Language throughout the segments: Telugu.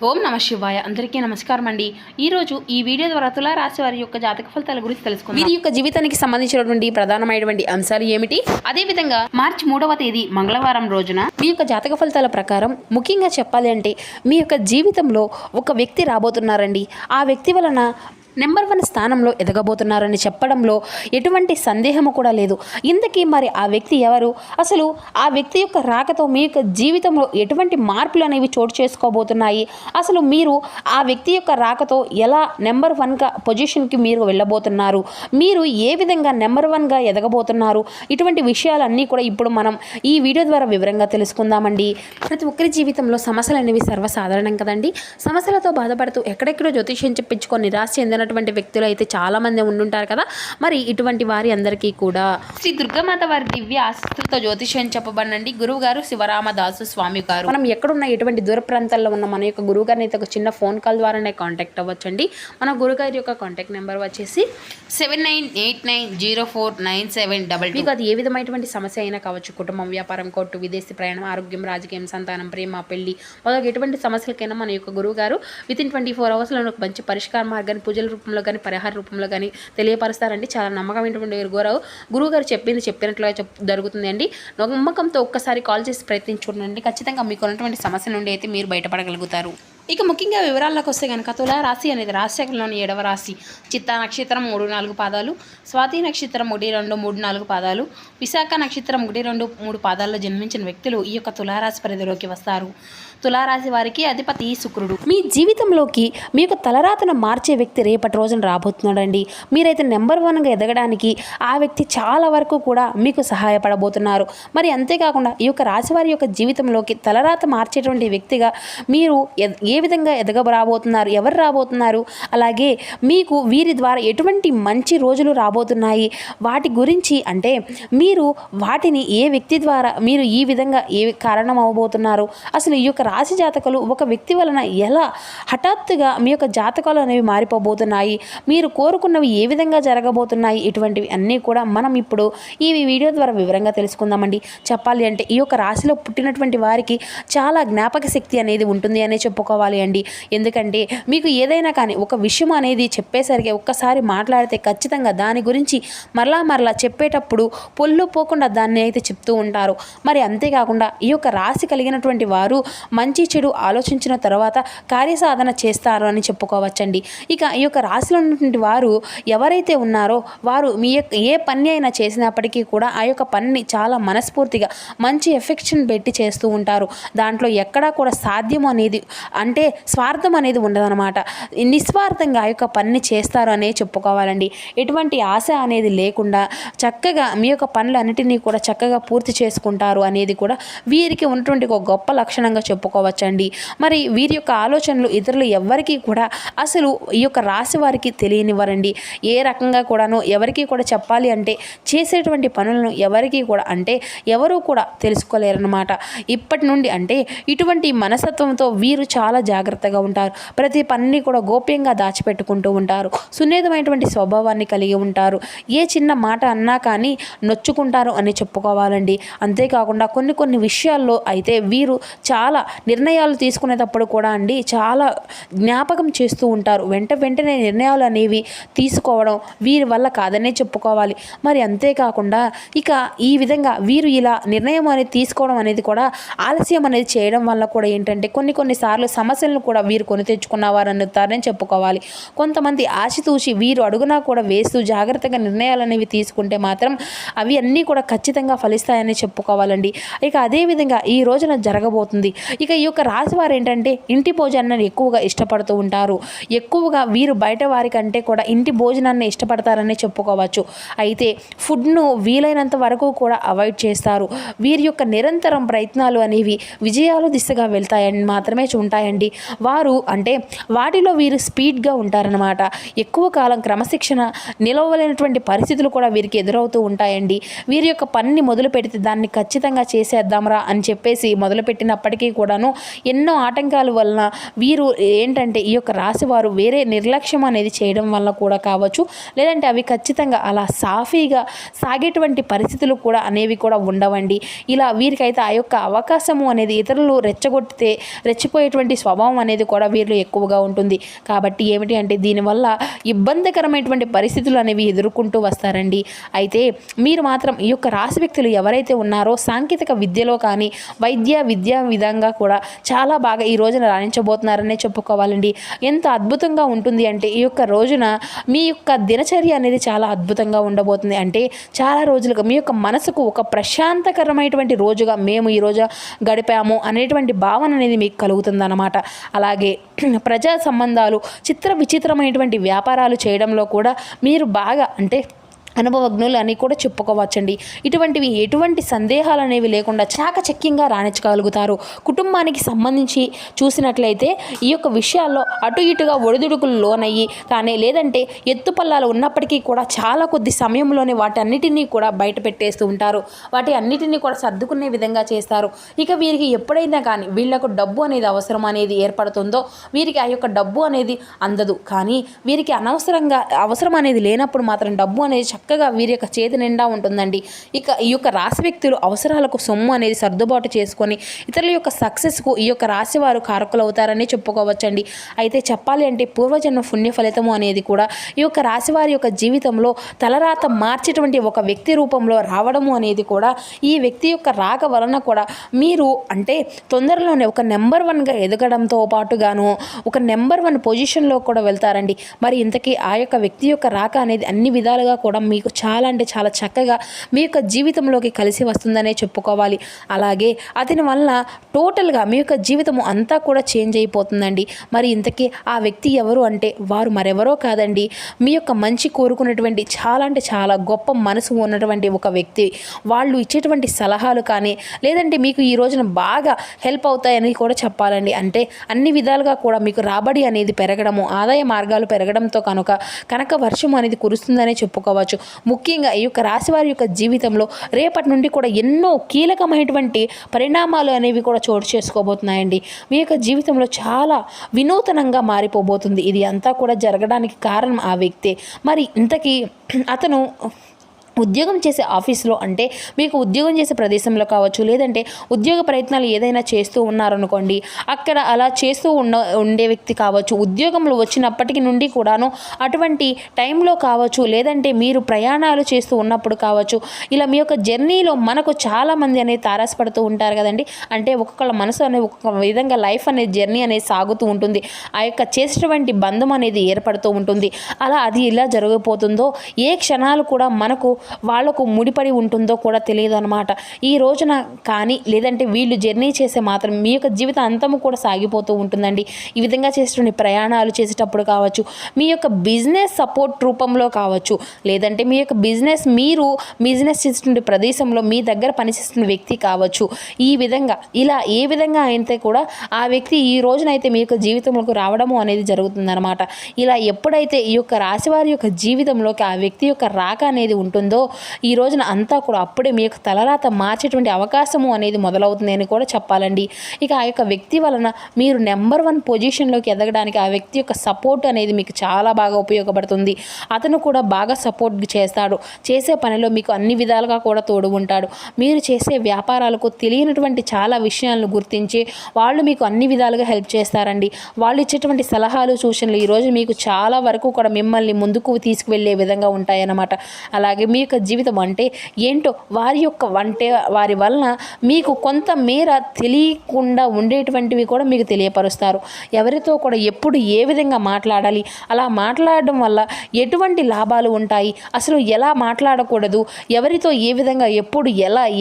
ఓం నమ శివాయ. అందరికీ నమస్కారం అండి. ఈరోజు ఈ వీడియో ద్వారా తులారాశి వారి యొక్క జాతక ఫలితాల గురించి తెలుసుకుందాం. వీరి యొక్క జీవితానికి సంబంధించినటువంటి ప్రధానమైనటువంటి అంశాలు ఏమిటి, అదేవిధంగా మార్చి 3వ తేదీ మంగళవారం రోజున మీ యొక్క జాతక ఫలితాల ప్రకారం ముఖ్యంగా చెప్పాలి అంటే మీ యొక్క జీవితంలో ఒక వ్యక్తి రాబోతున్నారండి. ఆ వ్యక్తి వలన నెంబర్ 1 స్థానంలో ఎదగబోతున్నారని చెప్పడంలో ఎటువంటి సందేహము కూడా లేదు. ఇంతకీ మరి ఆ వ్యక్తి ఎవరు, అసలు ఆ వ్యక్తి యొక్క రాకతో మీ యొక్క జీవితంలో ఎటువంటి మార్పులు అనేవి చోటు చేసుకోబోతున్నాయి, అసలు మీరు ఆ వ్యక్తి యొక్క రాకతో ఎలా నెంబర్ 1గా పొజిషన్కి మీరు వెళ్ళబోతున్నారు, మీరు ఏ విధంగా నెంబర్ 1గా ఎదగబోతున్నారు, ఇటువంటి విషయాలన్నీ కూడా ఇప్పుడు మనం ఈ వీడియో ద్వారా వివరంగా తెలుసుకుందామండి. ప్రతి ఒక్కరి జీవితంలో సమస్యలు అనేవి సర్వసాధారణం కదండి. సమస్యలతో బాధపడుతూ ఎక్కడెక్కడో జ్యోతిష్యం చెప్పించుకొని నిరాశ చెందిన వ్యక్తులు అయితే చాలా మంది ఉండుంటారు కదా. మరి ఇటువంటి వారి అందరికీ కూడా శ్రీ దుర్గామాత వారి దివ్య ఆశీస్సులతో జ్యోతిష్యం చెప్పబడండి గురువు గారు శివరామదాసు స్వామి గారు. మనం ఎక్కడున్న ఎటువంటి దూర ప్రాంతాల్లో ఉన్న మన యొక్క గురువు గారిని అయితే ఒక చిన్న ఫోన్ కాల్ ద్వారానే కాంటాక్ట్ అవ్వచ్చండి. మన గురుగారి యొక్క కాంటాక్ట్ నెంబర్ వచ్చేసి 7989049722. మీకు అది ఏ విధమైనటువంటి సమస్య అయినా కావచ్చు, కుటుంబం, వ్యాపారం, కోర్టు, విదేశీ ప్రయాణం, ఆరోగ్యం, రాజకీయం, సంతానం, ప్రేమ, పెళ్లి మొదలగు ఎటువంటి సమస్యలకైనా మన యొక్క గురువు గారు వితిన్ 24 అవర్స్లో ఒక మంచి పరిష్కార మార్గాన్ని పూజల రూపంలో కానీ పరిహార రూపంలో కానీ తెలియపరుస్తారండి. చాలా నమ్మకమైనటువంటి గురువు గారు చెప్పినట్లుగా జరుగుతుంది అండి. నమ్మకంతో ఒక్కసారి కాల్ చేసి ప్రయత్నించుకోండి. ఖచ్చితంగా మీకు ఉన్నటువంటి సమస్య నుండి అయితే మీరు బయటపడగలుగుతారు. ఇక ముఖ్యంగా వివరాల్లోకి వస్తే కనుక తులా రాశి అనేది రాశిచక్రంలోని 7వ రాశి. చిత్తా నక్షత్రం 3-4 పాదాలు, స్వాతి నక్షత్రం 1-2-3-4 పాదాలు, విశాఖ నక్షత్రం 1-2-3 పాదాల్లో జన్మించిన వ్యక్తులు ఈ యొక్క తులారాశి పరిధిలోకి వస్తారు. తులారాశి వారికి అధిపతి శుక్రుడు. మీ జీవితంలోకి మీ యొక్క తలరాతను మార్చే వ్యక్తి రేపటి రోజున రాబోతున్నాడండి. మీరైతే నెంబర్ 1గా ఎదగడానికి ఆ వ్యక్తి చాలా వరకు కూడా మీకు సహాయపడబోతున్నారు. మరి అంతేకాకుండా ఈ యొక్క రాశి వారి యొక్క జీవితంలోకి తలరాత మార్చేటువంటి వ్యక్తిగా మీరు ఏ విధంగా రాబోతున్నారు, ఎవరు రాబోతున్నారు, అలాగే మీకు వీరి ద్వారా ఎటువంటి మంచి రోజులు రాబోతున్నాయి, వాటి గురించి అంటే మీరు వాటిని ఏ వ్యక్తి ద్వారా మీరు ఈ విధంగా ఏ కారణం అవ్వబోతున్నారు, అసలు ఈ యొక్క రాశి జాతకాలు ఒక వ్యక్తి వలన ఎలా హఠాత్తుగా మీ యొక్క జాతకాలు అనేవి మారిపోబోతున్నాయి, మీరు కోరుకున్నవి ఏ విధంగా జరగబోతున్నాయి, ఇటువంటివి అన్నీ కూడా మనం ఇప్పుడు ఈ వీడియో ద్వారా వివరంగా తెలుసుకుందామండి. చెప్పాలి అంటే ఈ యొక్క రాశిలో పుట్టినటువంటి వారికి చాలా జ్ఞాపక శక్తి అనేది ఉంటుంది అనే చెప్పుకోవాలి అండి. ఎందుకంటే మీకు ఏదైనా కానీ ఒక విషయం అనేది చెప్పేసరికి ఒక్కసారి మాట్లాడితే ఖచ్చితంగా దాని గురించి మరలా చెప్పేటప్పుడు పొల్లు పోకుండా దాన్ని అయితే చెప్తూ ఉంటారు. మరి అంతేకాకుండా ఈ యొక్క రాశి కలిగినటువంటి వారు మంచి చెడు ఆలోచించిన తర్వాత కార్యసాధన చేస్తారు అని చెప్పుకోవచ్చండి. ఇక ఈ యొక్క రాశిలో ఉన్నటువంటి వారు ఎవరైతే ఉన్నారో వారు మీ యొక్క ఏ పని అయినా చేసినప్పటికీ కూడా ఆ యొక్క పనిని చాలా మనస్ఫూర్తిగా మంచి ఎఫెక్షన్ పెట్టి చేస్తూ ఉంటారు. దాంట్లో ఎక్కడా కూడా సాధ్యం అనేది అంటే స్వార్థం అనేది ఉండదన్నమాట. నిస్వార్థంగా ఆ యొక్క పనిని చేస్తారు అనే చెప్పుకోవాలండి. ఎటువంటి ఆశ అనేది లేకుండా చక్కగా మీ యొక్క పనులన్నిటినీ కూడా చక్కగా పూర్తి చేసుకుంటారు అనేది కూడా వీరికి ఉన్నటువంటి ఒక గొప్ప లక్షణంగా చెప్పుకోవచ్చండి. మరి వీరి యొక్క ఆలోచనలు ఇతరులు ఎవరికి కూడా అసలు ఈ యొక్క రాశి వారికి తెలియనివ్వరండి. ఏ రకంగా కూడాను ఎవరికి కూడా చెప్పాలి అంటే చేసేటువంటి పనులను ఎవరికి కూడా అంటే ఎవరు కూడా తెలుసుకోలేరన్నమాట. ఇప్పటి నుండి అంటే ఇటువంటి మనస్తత్వంతో వీరు చాలా జాగ్రత్తగా ఉంటారు. ప్రతి పనిని కూడా గోప్యంగా దాచిపెట్టుకుంటూ ఉంటారు. సున్నితమైనటువంటి స్వభావాన్ని కలిగి ఉంటారు. ఏ చిన్న మాట అన్నా కానీ నొచ్చుకుంటారు అని చెప్పుకోవాలండి. అంతేకాకుండా కొన్ని విషయాల్లో అయితే వీరు చాలా నిర్ణయాలు తీసుకునేటప్పుడు కూడా అండి చాలా జ్ఞాపకం చేస్తూ ఉంటారు. వెంటనే నిర్ణయాలు అనేవి తీసుకోవడం వీరి వల్ల కాదనే చెప్పుకోవాలి. మరి అంతేకాకుండా ఇక ఈ విధంగా వీరు ఇలా నిర్ణయం అనేది తీసుకోవడం అనేది కూడా ఆలస్యం అనేది చేయడం వల్ల కూడా ఏంటంటే కొన్నిసార్లు సమస్యలను కూడా వీరు కొని తెచ్చుకున్నవారు అందుతారని చెప్పుకోవాలి. కొంతమంది ఆశతూచి వీరు అడుగునా కూడా వేస్తూ జాగ్రత్తగా నిర్ణయాలు అనేవి తీసుకుంటే మాత్రం అవి అన్నీ కూడా ఖచ్చితంగా ఫలిస్తాయని చెప్పుకోవాలండి. ఇక అదేవిధంగా ఈ రోజున జరగబోతుంది. ఇక ఈ యొక్క రాశి వారు ఏంటంటే ఇంటి భోజనాన్ని ఎక్కువగా ఇష్టపడుతూ ఉంటారు. ఎక్కువగా వీరు బయట వారి కంటే కూడా ఇంటి భోజనాన్ని ఇష్టపడతారని చెప్పుకోవచ్చు. అయితే ఫుడ్ను వీలైనంత వరకు కూడా అవాయిడ్ చేస్తారు. వీరి యొక్క నిరంతరం ప్రయత్నాలు అనేవి విజయాలు దిశగా వెళ్తాయని మాత్రమే ఉంటాయండి. వారు అంటే వాటిలో వీరు స్పీడ్గా ఉంటారనమాట. ఎక్కువ కాలం క్రమశిక్షణ నిలవలేనటువంటి పరిస్థితులు కూడా వీరికి ఎదురవుతూ ఉంటాయండి. వీరి యొక్క పనిని మొదలు పెడితే దాన్ని ఖచ్చితంగా చేసేద్దాంరా అని చెప్పేసి మొదలుపెట్టినప్పటికీ కూడా కూడాను ఎన్నో ఆటంకాల వలన వీరు ఏంటంటే ఈ యొక్క రాశి వారు వేరే నిర్లక్ష్యం అనేది చేయడం వల్ల కూడా కావచ్చు, లేదంటే అవి ఖచ్చితంగా అలా సాఫీగా సాగేటువంటి పరిస్థితులు కూడా అనేవి కూడా ఉండవండి. ఇలా వీరికైతే ఆ యొక్క అవకాశము అనేది ఇతరులు రెచ్చగొట్టితే రెచ్చిపోయేటువంటి స్వభావం అనేది కూడా వీరిలో ఎక్కువగా ఉంటుంది. కాబట్టి ఏమిటి అంటే దీనివల్ల ఇబ్బందికరమైనటువంటి పరిస్థితులు అనేవి ఎదుర్కొంటూ వస్తారండి. అయితే మీరు మాత్రం ఈ యొక్క రాశి వ్యక్తులు ఎవరైతే ఉన్నారో సాంకేతిక విద్యలో కానీ విద్యా విధంగా కూడా చాలా బాగా ఈ రోజున రాణించబోతున్నారనే చెప్పుకోవాలండి. ఎంత అద్భుతంగా ఉంటుంది అంటే ఈ యొక్క రోజున మీ యొక్క దినచర్య అనేది చాలా అద్భుతంగా ఉండబోతుంది. అంటే చాలా రోజులుగా మీ యొక్క మనసుకు ఒక ప్రశాంతకరమైనటువంటి రోజుగా మేము ఈరోజు గడిపాము అనేటువంటి భావన అనేది మీకు కలుగుతుందన్నమాట. అలాగే ప్రజా సంబంధాలు విచిత్రమైనటువంటి వ్యాపారాలు చేయడంలో కూడా మీరు బాగా అంటే అనుభవజ్ఞులు అని కూడా చెప్పుకోవచ్చండి. ఇటువంటివి ఎటువంటి సందేహాలు అనేవి లేకుండా చాకచక్యంగా రాణించగలుగుతారు. కుటుంబానికి సంబంధించి చూసినట్లయితే ఈ యొక్క విషయాల్లో అటు ఇటుగా ఒడిదుడుకులు లోనయ్యి కానీ లేదంటే ఎత్తుపల్లాలు ఉన్నప్పటికీ కూడా చాలా కొద్ది సమయంలోనే వాటి అన్నిటినీ కూడా బయట పెట్టేస్తూ ఉంటారు. వాటి అన్నిటినీ కూడా సర్దుకునే విధంగా చేస్తారు. ఇక వీరికి ఎప్పుడైనా కానీ వీళ్ళకు డబ్బు అనేది అవసరం అనేది ఏర్పడుతుందో వీరికి ఆ యొక్క డబ్బు అనేది అందదు. కానీ వీరికి అనవసరంగా అవసరం అనేది లేనప్పుడు మాత్రం డబ్బు అనేది చక్కగా వీరి యొక్క చేతి నిండా ఉంటుందండి. ఇక ఈ యొక్క రాశి వ్యక్తులు అవసరాలకు సొమ్ము అనేది సర్దుబాటు చేసుకొని ఇతరుల యొక్క సక్సెస్కు ఈ యొక్క రాశి వారు కారకులు అవుతారని చెప్పుకోవచ్చండి. అయితే చెప్పాలి అంటే పూర్వజన్మ పుణ్య ఫలితము అనేది కూడా ఈ యొక్క రాశి వారి యొక్క జీవితంలో తలరాత మార్చేటువంటి ఒక వ్యక్తి రూపంలో రావడము అనేది కూడా ఈ వ్యక్తి యొక్క రాక వలన కూడా మీరు అంటే తొందరలోనే ఒక నెంబర్ 1గా ఎదగడంతో పాటుగాను ఒక నెంబర్ 1 పొజిషన్లో కూడా వెళ్తారండి. మరి ఇంతకీ ఆ యొక్క వ్యక్తి యొక్క రాక అనేది అన్ని విధాలుగా కూడా మీకు చాలా అంటే చాలా చక్కగా మీ యొక్క జీవితంలోకి కలిసి వస్తుందనే చెప్పుకోవాలి. అలాగే అతని వల్ల టోటల్గా మీ యొక్క జీవితం అంతా కూడా చేంజ్ అయిపోతుందండి. మరి ఇంతకీ ఆ వ్యక్తి ఎవరు అంటే వారు మరెవరో కాదండి, మీ యొక్క మంచి కోరుకున్నటువంటి చాలా అంటే చాలా గొప్ప మనసు ఉన్నటువంటి ఒక వ్యక్తి. వాళ్ళు ఇచ్చేటువంటి సలహాలు కానీ లేదంటే మీకు ఈ రోజున బాగా హెల్ప్ అవుతాయని కూడా చెప్పాలండి. అంటే అన్ని విధాలుగా కూడా మీకు రాబడి అనేది పెరగడము, ఆదాయ మార్గాలు పెరగడంతో కనుక వర్షం అనేది కురుస్తుందనే చెప్పుకోవచ్చు. ముఖ్యంగా ఈ యొక్క రాశి వారి యొక్క జీవితంలో రేపటి నుండి కూడా ఎన్నో కీలకమైనటువంటి పరిణామాలు అనేవి కూడా చోటు చేసుకోబోతున్నాయండి. మీ యొక్క జీవితంలో చాలా వినూతనంగా మారిపోబోతుంది. ఇది అంతా కూడా జరగడానికి కారణం ఆ వ్యక్తే. మరి ఇంతకీ అతను ఉద్యోగం చేసే ఆఫీస్లో అంటే మీకు ఉద్యోగం చేసే ప్రదేశంలో కావచ్చు, లేదంటే ఉద్యోగ ప్రయత్నాలు ఏదైనా చేస్తూ ఉన్నారనుకోండి, అక్కడ అలా చేస్తూ ఉండే వ్యక్తి కావచ్చు. ఉద్యోగంలో వచ్చినప్పటికి నుండి కూడాను అటువంటి టైంలో కావచ్చు, లేదంటే మీరు ప్రయాణాలు చేస్తూ ఉన్నప్పుడు కావచ్చు, ఇలా మీ యొక్క జర్నీలో మనకు చాలామంది అనేది తారసపడుతూ ఉంటారు కదండి. అంటే ఒక్కొక్కళ్ళ మనసు అనేది ఒక్కొక్క విధంగా లైఫ్ అనేది జర్నీ అనేది సాగుతూ ఉంటుంది. ఆ యొక్క చేసేటువంటి బంధం అనేది ఏర్పడుతూ ఉంటుంది. అలా అది ఇలా జరిగిపోతుందో ఏ క్షణాలు కూడా మనకు వాళ్లకు ముడిపడి ఉంటుందో కూడా తెలియదు అనమాట. ఈ రోజున కానీ లేదంటే వీళ్ళు జర్నీ చేసే మాత్రం మీ యొక్క జీవితం అంతము కూడా సాగిపోతూ ఉంటుందండి. ఈ విధంగా చేసేటువంటి ప్రయాణాలు చేసేటప్పుడు కావచ్చు, మీ యొక్క బిజినెస్ సపోర్ట్ రూపంలో కావచ్చు, లేదంటే మీ యొక్క మీరు బిజినెస్ చేసేటువంటి ప్రదేశంలో మీ దగ్గర పనిచేస్తున్న వ్యక్తి కావచ్చు. ఈ విధంగా ఇలా ఏ విధంగా అయితే కూడా ఆ వ్యక్తి ఈ రోజునైతే మీ యొక్క జీవితంలోకి రావడము అనేది జరుగుతుందన్నమాట. ఇలా ఎప్పుడైతే ఈ యొక్క రాశివారి యొక్క జీవితంలోకి ఆ వ్యక్తి యొక్క రాక అనేది ఉంటుందో ఈ రోజున అంతా కూడా అప్పుడే మీ యొక్క తలరాత మార్చేటువంటి అవకాశము అనేది మొదలవుతుంది అని కూడా చెప్పాలండి. ఇక ఆ యొక్క వ్యక్తి వలన మీరు నెంబర్ 1 పొజిషన్లోకి ఎదగడానికి ఆ వ్యక్తి యొక్క సపోర్ట్ అనేది మీకు చాలా బాగా ఉపయోగపడుతుంది. అతను కూడా బాగా సపోర్ట్ చేస్తాడు. చేసే పనిలో మీకు అన్ని విధాలుగా కూడా తోడు ఉంటాడు. మీరు చేసే వ్యాపారాలకు తెలియనటువంటి చాలా విషయాలను గుర్తించి వాళ్ళు మీకు అన్ని విధాలుగా హెల్ప్ చేస్తారండి. వాళ్ళు ఇచ్చేటువంటి సలహాలు సూచనలు ఈరోజు మీకు చాలా వరకు కూడా మిమ్మల్ని ముందుకు తీసుకువెళ్ళే విధంగా ఉంటాయన్నమాట. అలాగే మీ యొక్క జీవితం అంటే ఏంటో వారి వలన మీకు కొంత మేర తెలియకుండా ఉండేటువంటివి కూడా మీకు తెలియపరుస్తారు. ఎవరితో కూడా ఎప్పుడు ఏ విధంగా మాట్లాడాలి, అలా మాట్లాడడం వల్ల ఎటువంటి లాభాలు ఉంటాయి, అసలు ఎలా మాట్లాడకూడదు, ఎవరితో ఏ విధంగా ఎప్పుడు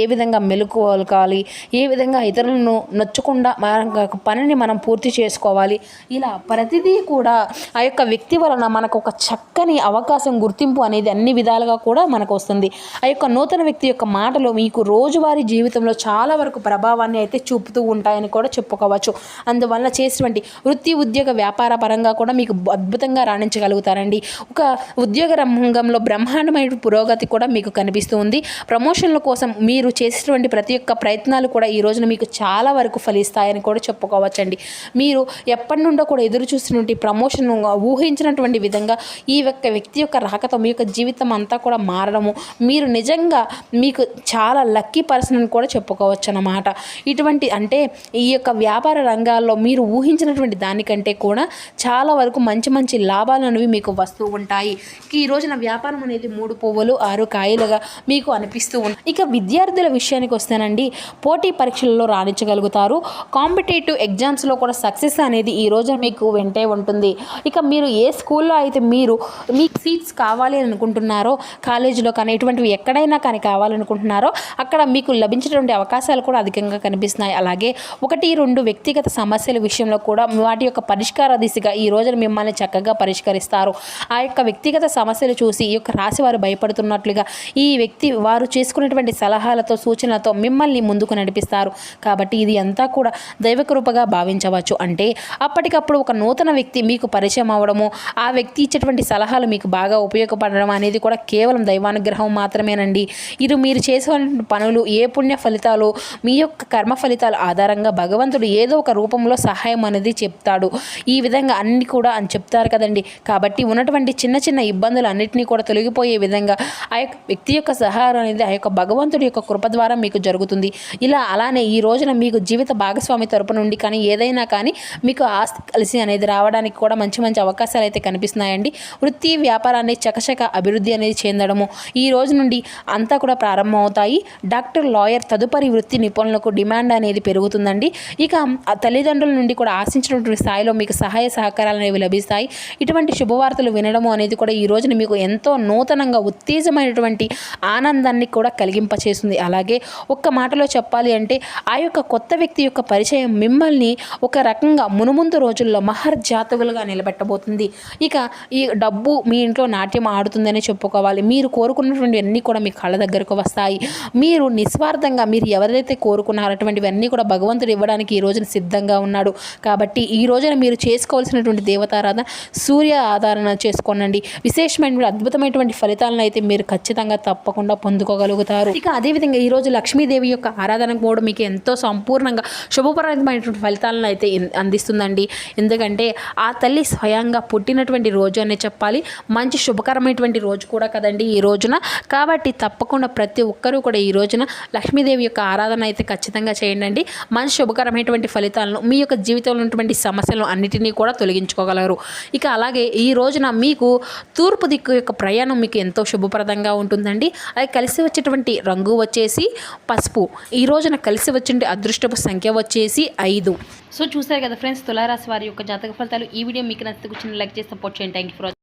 ఏ విధంగా మెలుకోవాలి, ఏ విధంగా ఇతరులను నొచ్చకుండా మన పనిని మనం పూర్తి చేసుకోవాలి, ఇలా ప్రతిదీ కూడా ఆ యొక్క వ్యక్తి వలన మనకు ఒక చక్కని అవకాశం గుర్తింపు అనేది అన్ని విధాలుగా కూడా మనకు అవకాశానికి వస్తుంది. ఆ యొక్క నూతన వ్యక్తి యొక్క మాటలు మీకు రోజువారీ జీవితంలో చాలా వరకు ప్రభావాన్ని అయితే చూపుతూ ఉంటాయని కూడా చెప్పుకోవచ్చు. అందువల్ల చేసినటువంటి వృత్తి ఉద్యోగ వ్యాపార పరంగా కూడా మీకు అద్భుతంగా రాణించగలుగుతారండి. ఒక ఉద్యోగ రంగంలో బ్రహ్మాండమైన పురోగతి కూడా మీకు కనిపిస్తూ ఉంది. ప్రమోషన్ల కోసం మీరు చేసేటువంటి ప్రతి ఒక్క ప్రయత్నాలు కూడా ఈ రోజున మీకు చాలా వరకు ఫలిస్తాయని కూడా చెప్పుకోవచ్చండి. మీరు ఎప్పటి నుండో కూడా ఎదురు చూసినటువంటి ప్రమోషన్ ఊహించినటువంటి విధంగా ఈ యొక్క వ్యక్తి యొక్క రాకతో మీ యొక్క జీవితం అంతా కూడా మారడము, మీరు నిజంగా మీకు చాలా లక్కీ పర్సన్ అని కూడా చెప్పుకోవచ్చు అన్నమాట. ఇటువంటి అంటే ఈ యొక్క వ్యాపార రంగాల్లో మీరు ఊహించినటువంటి దానికంటే కూడా చాలా వరకు మంచి మంచి లాభాలు అనేవి మీకు వస్తూ ఉంటాయి. ఈ రోజున వ్యాపారం అనేది 3 పువ్వులు 6 కాయలుగా మీకు అనిపిస్తూ ఉంటుంది. ఇక విద్యార్థుల విషయానికి వస్తేనండి, పోటీ పరీక్షలలో రాణించగలుగుతారు. కాంపిటేటివ్ ఎగ్జామ్స్లో కూడా సక్సెస్ అనేది ఈ రోజు మీకు వెంటే ఉంటుంది. ఇక మీరు ఏ స్కూల్లో అయితే మీకు సీట్స్ కావాలి అని అనుకుంటున్నారో, కాలేజీలో కానీ ఇటువంటివి ఎక్కడైనా కానీ కావాలనుకుంటున్నారో అక్కడ మీకు లభించేటువంటి అవకాశాలు కూడా అధికంగా కనిపిస్తున్నాయి. అలాగే 1-2 వ్యక్తిగత సమస్యల విషయంలో కూడా వాటి యొక్క పరిష్కార దిశగా ఈ రోజున మిమ్మల్ని చక్కగా పరిష్కరిస్తారు. ఆ యొక్క వ్యక్తిగత సమస్యలు చూసి ఈ యొక్క రాశి వారు భయపడుతున్నట్లుగా ఈ వ్యక్తి వారు చేసుకునేటువంటి సలహాలతో సూచనలతో మిమ్మల్ని ముందుకు నడిపిస్తారు. కాబట్టి ఇది అంతా కూడా దైవకృపగా భావించవచ్చు. అంటే అప్పటికప్పుడు ఒక నూతన వ్యక్తి మీకు పరిచయం అవ్వడము, ఆ వ్యక్తి ఇచ్చేటువంటి సలహాలు మీకు బాగా ఉపయోగపడడం అనేది కూడా కేవలం దైవానుగ్రహం మాత్రమేనండి. ఇది మీరు చేసే పనులు ఏ పుణ్య ఫలితాలు, మీ యొక్క కర్మ ఫలితాల ఆధారంగా భగవంతుడు ఏదో ఒక రూపంలో సహాయం అనేది చెప్తాడు. ఈ విధంగా అన్ని కూడా అని చెప్తారు కదండి. కాబట్టి ఉన్నటువంటి చిన్న చిన్న ఇబ్బందులు అన్నింటినీ కూడా తొలగిపోయే విధంగా ఆ యొక్క వ్యక్తి యొక్క సహాయం అనేది ఆ యొక్క భగవంతుడి యొక్క కృప ద్వారా మీకు జరుగుతుంది. అలానే ఈ రోజున మీకు జీవిత భాగస్వామి తరపు నుండి కానీ ఏదైనా కానీ మీకు ఆస్తి కలిసి అనేది రావడానికి కూడా మంచి మంచి అవకాశాలు అయితే కనిపిస్తున్నాయండి. వృత్తి వ్యాపారాన్ని చకచక అభివృద్ధి అనేది చెందడము ఈ రోజు నుండి అంతా కూడా ప్రారంభమవుతాయి. డాక్టర్, లాయర్ తదుపరి వృత్తి నిపుణులకు డిమాండ్ అనేది పెరుగుతుందండి. ఇక తల్లిదండ్రుల నుండి కూడా ఆశించినటువంటి స్థాయిలో మీకు సహాయ సహకారాలు అనేవి లభిస్తాయి. ఇటువంటి శుభవార్తలు వినడము అనేది కూడా ఈ రోజున మీకు ఎంతో నూతనంగా ఉత్తేజమైనటువంటి ఆనందాన్ని కూడా కలిగింపచేస్తుంది. అలాగే ఒక్క మాటలో చెప్పాలి అంటే ఆ యొక్క కొత్త వ్యక్తి యొక్క పరిచయం మిమ్మల్ని ఒక రకంగా మునుముందు రోజుల్లో మహర్జాతకులుగా నిలబెట్టబోతుంది. ఇక ఈ డబ్బు మీ ఇంట్లో నాట్యం ఆడుతుందని చెప్పుకోవాలి. మీరు కోరుకున్నటువంటి అన్నీ కూడా మీ కళ్ళ దగ్గరకు వస్తాయి. మీరు నిస్వార్థంగా మీరు ఎవరైతే కోరుకున్నారో అటువంటివన్నీ కూడా భగవంతుడు ఇవ్వడానికి ఈ రోజున సిద్ధంగా ఉన్నాడు. కాబట్టి ఈ రోజున మీరు చేసుకోవాల్సినటువంటి దేవతారాధన సూర్య ఆధారణ చేసుకోనండి. విశేషమైన అద్భుతమైనటువంటి ఫలితాలను అయితే మీరు ఖచ్చితంగా తప్పకుండా పొందుకోగలుగుతారు. ఇక అదేవిధంగా ఈరోజు లక్ష్మీదేవి యొక్క ఆరాధన కూడా మీకు ఎంతో సంపూర్ణంగా శుభప్రదమైనటువంటి ఫలితాలను అయితే అందిస్తుందండి. ఎందుకంటే ఆ తల్లి స్వయంగా పుట్టినటువంటి రోజు అనే చెప్పాలి. మంచి శుభకరమైనటువంటి రోజు కూడా కదండి ఈ రోజున. కాబట్టి తప్పకుండా ప్రతి ఒక్కరూ కూడా ఈ రోజున లక్ష్మీదేవి యొక్క ఆరాధన అయితే ఖచ్చితంగా చేయండి. మంచి శుభకరమైనటువంటి ఫలితాలను, మీ యొక్క జీవితంలో ఉన్నటువంటి సమస్యలను అన్నిటినీ కూడా తొలగించుకోగలరు. ఇక అలాగే ఈ రోజున మీకు తూర్పు దిక్కు యొక్క ప్రయాణం మీకు ఎంతో శుభప్రదంగా ఉంటుందండి. అది కలిసి వచ్చేటువంటి రంగు వచ్చేసి పసుపు. ఈ రోజున కలిసి వచ్చే అదృష్టపు సంఖ్య వచ్చేసి 5. సో చూసారు కదా ఫ్రెండ్స్, తులారాశి వారి యొక్క జాతక ఫలితాలు. ఈ వీడియో మీకు నచ్చితే కూర్చొని లైక్ చేసి సపోర్ట్ చేయండి. Thank you for watching.